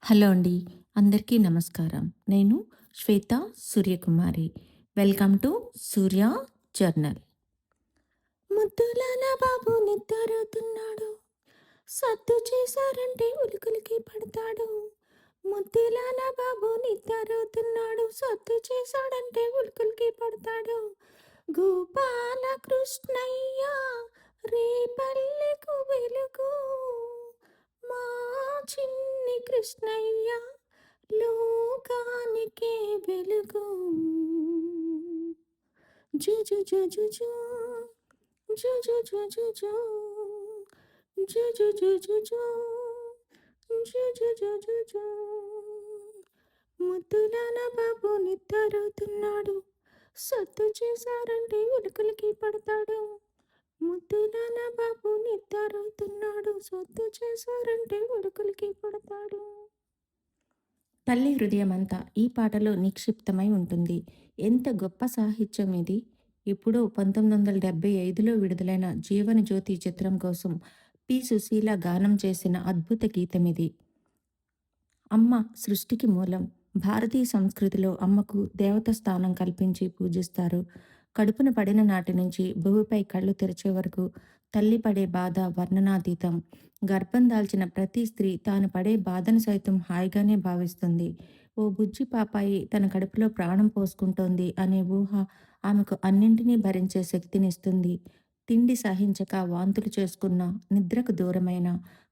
Hello అండి. అందరికీ నమస్కారం. నేను Shweta Suryakumari. Welcome to Surya journal. ముద్దులాల బాబు నిద్రపోతున్నాడు. సద్దు చేశారంటే ఉలికులికి పడతాడు. ముద్దులాల బాబు నిద్రపోతున్నాడు. సద్దు చేశాడంటే ఉలికులికి పడతాడు. గోపాల కృష్ణయ్య రేపల్లెకు వెలుగు మా చిన్ని కృష్ణయ్య లోకానికే వెలుగు. జు జు జు జు జు. జు జు జు జు జు. జు జు జు జు జు. జు జు జు జు జు. ముద్దులాల బాబు నిద్రపోతున్నాడు. సద్దు చేశారంటే ఉలుకులకి పడతాడు. ముద్దులాల బాబు నిద్రపోతున్నాడు. సద్దు చేశారంటే ఉలుకులకి పడతాడు. తల్లి హృదయమంతా ఈ పాటలో నిక్షిప్తమై ఉంటుంది. ఎంత గొప్ప సాహిత్యం ఇది! ఎప్పుడో 1975లో విడుదలైన 'జీవన జ్యోతి' చిత్రం కోసం పి. సుశీల గానం చేసిన అద్భుత గీతమిది. అమ్మ సృష్టికి మూలం. భారతీయ సంస్కృతిలో అమ్మకు దేవత స్థానం కల్పించి పూజిస్తారు. కడుపున పడిన నాటి నుంచి భూమిపై కళ్ళు తెరిచే వరకు తల్లి పడే బాధ వర్ణనాతీతం. గర్భం దాల్చిన ప్రతి స్త్రీ తాను పడే బాధను సైతం హాయిగానే భావిస్తుంది. ఓ బుజ్జి పాపాయి తన కడుపులో ప్రాణం పోసుకుంటోంది అనే ఊహ ఆమెకు అన్నింటినీ భరించే శక్తినిస్తుంది. తిండి సహించక వాంతులు చేసుకున్న, నిద్రకు దూరమైన,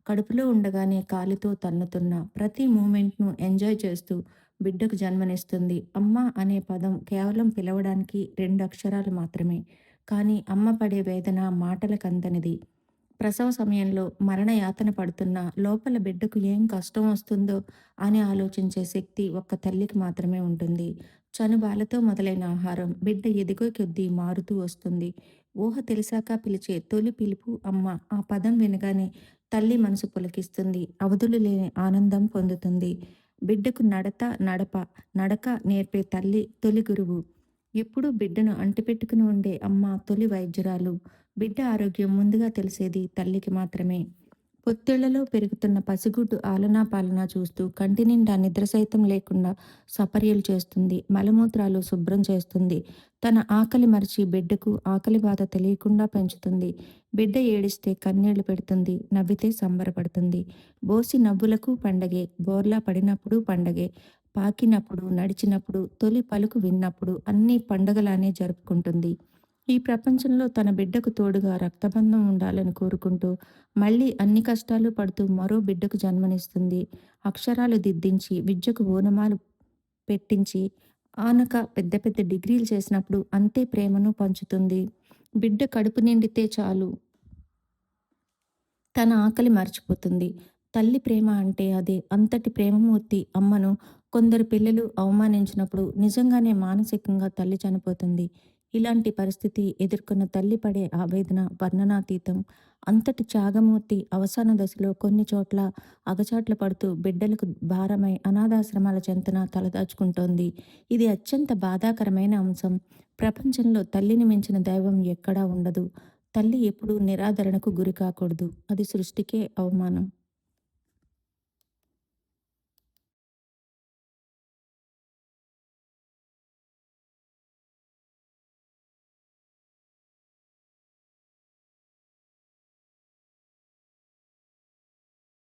కడుపులో ఉండగానే కాలితో తన్నుతున్న, ప్రతి మూమెంట్‌ను ఎంజాయ్ చేస్తూ బిడ్డకు జన్మనిస్తుంది. అమ్మ అనే పదం కేవలం పిలవడానికి 2 అక్షరాలు మాత్రమే. కానీ అమ్మ పడే వేదన మాటలకందనిది. ప్రసవ సమయంలో మరణయాతన పడుతున్న లోపల బిడ్డకు ఏం కష్టం వస్తుందో అని ఆలోచించే శక్తి ఒక్క తల్లికి మాత్రమే ఉంటుంది. చనుబాలతో మొదలైన ఆహారం బిడ్డ ఎదిగే కొద్దీ మారుతూ వస్తుంది. ఊహ తెలిసాక పిలిచే తొలి పిలుపు అమ్మ. ఆ పదం వినగానే తల్లి మనసు పులకిస్తుంది. అవధులు లేని ఆనందం పొందుతుంది. బిడ్డకు నడక నేర్పే తల్లి తొలి గురువు. ఎప్పుడూ బిడ్డను అంటిపెట్టుకుని ఉండే అమ్మ తొలి వైద్యురాలు. బిడ్డ ఆరోగ్యం ముందుగా తెలిసేది తల్లికి మాత్రమే. పొత్తిళ్లలో పెరుగుతున్న పసిగుడ్డు ఆలనా పాలనా చూస్తూ కంటి నిండా నిద్ర సైతం లేకుండా సపర్యలు చేస్తుంది. మలమూత్రాలు శుభ్రం చేస్తుంది. తన ఆకలి మరిచి బిడ్డకు ఆకలి బాధ తెలియకుండా పెంచుతుంది. బిడ్డ ఏడిస్తే కన్నీళ్లు పెడుతుంది. నవ్వితే సంబరపడుతుంది. బోసి నవ్వులకు పండగే. బోర్లా పడినప్పుడు పండగే. పాకినప్పుడు, నడిచినప్పుడు, తొలి పలుకు విన్నప్పుడు అన్నీ పండగలానే జరుపుకుంటుంది. ఈ ప్రపంచంలో తన బిడ్డకు తోడుగా రక్తబంధం ఉండాలని కోరుకుంటూ మళ్ళీ అన్ని కష్టాలు పడుతూ మరో బిడ్డకు జన్మనిస్తుంది. అక్షరాలు దిద్దించి, విద్యకు ఓనమాలు పెట్టించి, ఆనక పెద్ద పెద్ద డిగ్రీలు చేసినప్పుడు అంతే ప్రేమను పంచుతుంది. బిడ్డ కడుపు నిండితే చాలు తన ఆకలి మర్చిపోతుంది. తల్లి ప్రేమ అంటే అదే. అంతటి ప్రేమమూర్తి అమ్మను కొందరు పిల్లలు అవమానించినప్పుడు నిజంగానే మానసికంగా తల్లి చనిపోతుంది. ఇలాంటి పరిస్థితి ఎదుర్కొన్న తల్లి పడే ఆవేదన వర్ణనాతీతం. అంతటి త్యాగమూర్తి అవసాన దశలో కొన్ని చోట్ల అగచాట్లు పడుతూ బిడ్డలకు భారమై అనాథాశ్రమాల చెంతన తలదాచుకుంటోంది. ఇది అత్యంత బాధాకరమైన అంశం. ప్రపంచంలో తల్లిని మించిన దైవం ఎక్కడా ఉండదు. తల్లి ఎప్పుడూ నిరాదరణకు గురి కాకూడదు. అది సృష్టికే అవమానం.